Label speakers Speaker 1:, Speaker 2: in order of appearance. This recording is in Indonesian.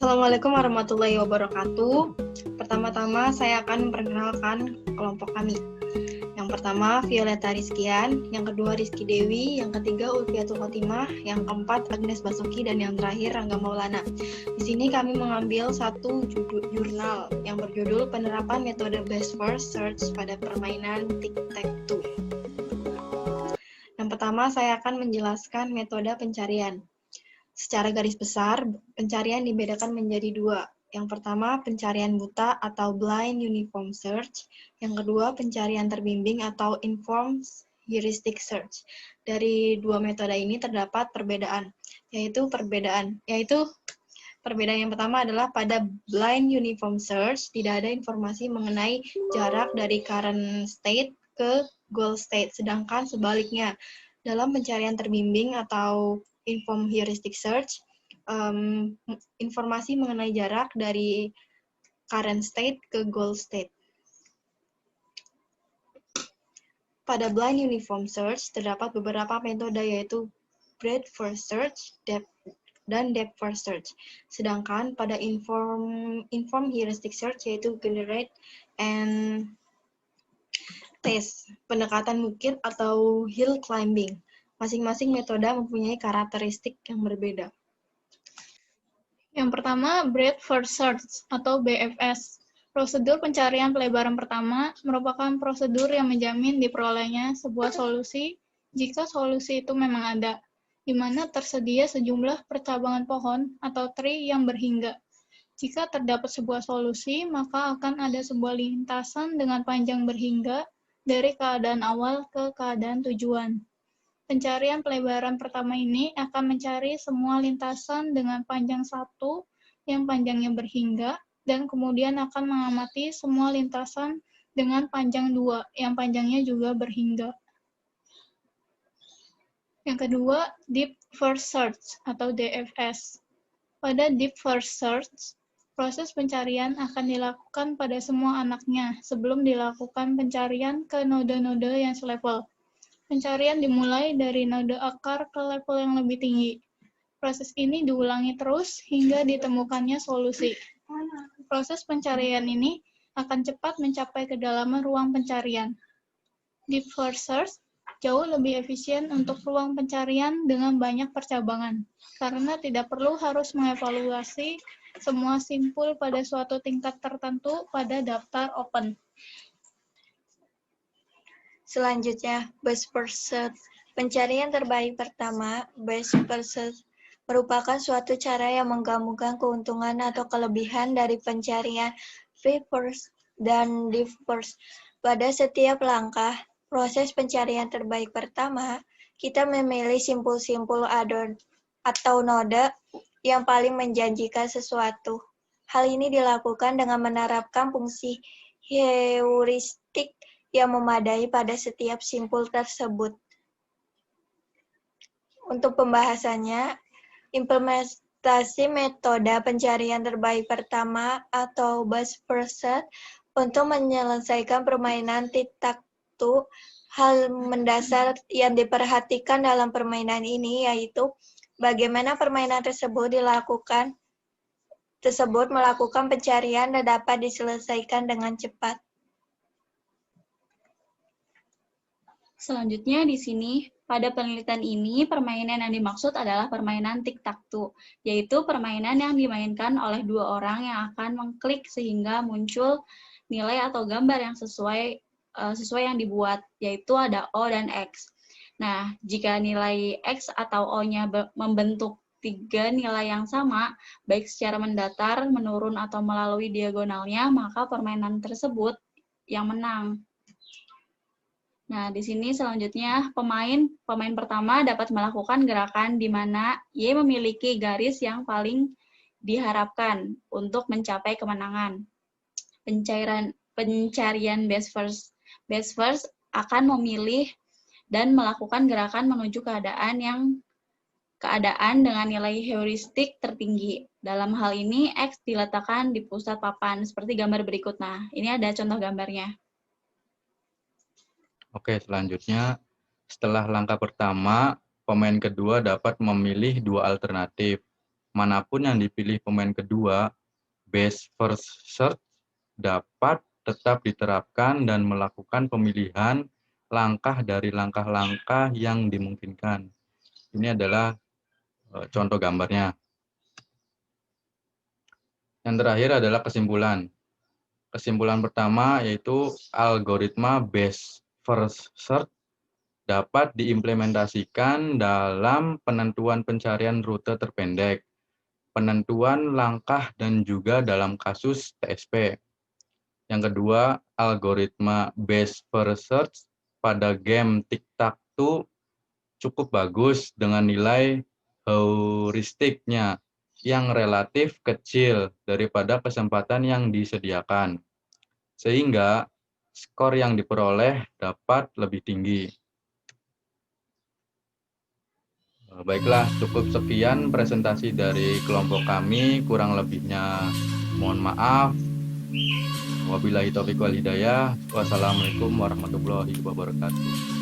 Speaker 1: Assalamualaikum warahmatullahi wabarakatuh. Pertama-tama saya akan memperkenalkan kelompok kami. Yang pertama Violeta Rizkian, yang kedua Rizky Dewi, yang ketiga Ulfiatul Khotimah, yang keempat Agnes Basuki, dan yang terakhir Rangga Maulana. Di sini kami mengambil satu jurnal yang berjudul Penerapan Metode Best First Search pada Permainan Tic-Tac-Toe. Yang pertama saya akan menjelaskan metode pencarian. Secara garis besar, pencarian dibedakan menjadi dua. Yang pertama, pencarian buta atau blind uniform search. Yang kedua, pencarian terbimbing atau informed heuristic search. Dari dua metode ini terdapat perbedaan, yaitu perbedaan yang pertama adalah pada blind uniform search, tidak ada informasi mengenai jarak dari current state ke goal state, sedangkan sebaliknya, dalam pencarian terbimbing atau informed heuristic search, informasi mengenai jarak dari current state ke goal state. Pada blind uniform search, terdapat beberapa metode yaitu breadth first search, dan depth first search. Sedangkan pada informed heuristic search yaitu generate and test, pendekatan bukit atau hill climbing. Masing-masing metode mempunyai karakteristik yang berbeda.
Speaker 2: Yang pertama, breadth first search atau BFS. Prosedur pencarian pelebaran pertama merupakan prosedur yang menjamin diperolehnya sebuah solusi jika solusi itu memang ada, di mana tersedia sejumlah percabangan pohon atau tree yang berhingga. Jika terdapat sebuah solusi, maka akan ada sebuah lintasan dengan panjang berhingga dari keadaan awal ke keadaan tujuan. Pencarian pelebaran pertama ini akan mencari semua lintasan dengan panjang 1 yang panjangnya berhingga, dan kemudian akan mengamati semua lintasan dengan panjang 2 yang panjangnya juga berhingga. Yang kedua, Deep First Search atau DFS. Pada Deep First Search, proses pencarian akan dilakukan pada semua anaknya sebelum dilakukan pencarian ke node-node yang selevel. Pencarian dimulai dari node akar ke level yang lebih tinggi. Proses ini diulangi terus hingga ditemukannya solusi. Proses pencarian ini akan cepat mencapai kedalaman ruang pencarian. Deep First Search jauh lebih efisien untuk ruang pencarian dengan banyak percabangan, karena tidak perlu harus mengevaluasi semua simpul pada suatu tingkat tertentu pada daftar open.
Speaker 3: Selanjutnya, best first search. Pencarian terbaik pertama, best first search, merupakan suatu cara yang menggabungkan keuntungan atau kelebihan dari pencarian first dan deep first. Pada setiap langkah proses pencarian terbaik pertama, kita memilih simpul-simpul atau node yang paling menjanjikan sesuatu. Hal ini dilakukan dengan menerapkan fungsi heuristik yang memadai pada setiap simpul tersebut. Untuk pembahasannya, implementasi metode pencarian terbaik pertama atau best first search untuk menyelesaikan permainan tic-tac-toe. Hal mendasar yang diperhatikan dalam permainan ini yaitu bagaimana permainan tersebut melakukan pencarian dan dapat diselesaikan dengan cepat.
Speaker 4: Selanjutnya di sini, pada penelitian ini, permainan yang dimaksud adalah permainan tic-tac-toe, yaitu permainan yang dimainkan oleh dua orang yang akan mengklik sehingga muncul nilai atau gambar yang sesuai yang dibuat, yaitu ada O dan X. Nah, jika nilai X atau O-nya membentuk 3 nilai yang sama, baik secara mendatar, menurun, atau melalui diagonalnya, maka permainan tersebut yang menang. Nah, di sini selanjutnya pemain pertama dapat melakukan gerakan di mana Y memiliki garis yang paling diharapkan untuk mencapai kemenangan. Pencarian best first akan memilih dan melakukan gerakan menuju keadaan dengan nilai heuristik tertinggi. Dalam hal ini, X diletakkan di pusat papan, seperti gambar berikut. Nah, ini ada contoh gambarnya.
Speaker 5: Oke, selanjutnya setelah langkah pertama, pemain kedua dapat memilih dua alternatif. manapun yang dipilih pemain kedua, best first search dapat tetap diterapkan dan melakukan pemilihan langkah dari langkah-langkah yang dimungkinkan. Ini adalah contoh gambarnya. Yang terakhir adalah kesimpulan. Kesimpulan pertama yaitu algoritma best first search dapat diimplementasikan dalam penentuan pencarian rute terpendek, penentuan langkah, dan juga dalam kasus TSP. Yang kedua, algoritma best first search pada game tic-tac-toe cukup bagus dengan nilai heuristiknya yang relatif kecil daripada kesempatan yang disediakan, sehingga skor yang diperoleh dapat lebih tinggi. Baiklah, cukup sekian presentasi dari kelompok kami, kurang lebihnya mohon maaf. Wabillahi taufiq wal hidayah. Wassalamualaikum warahmatullahi wabarakatuh.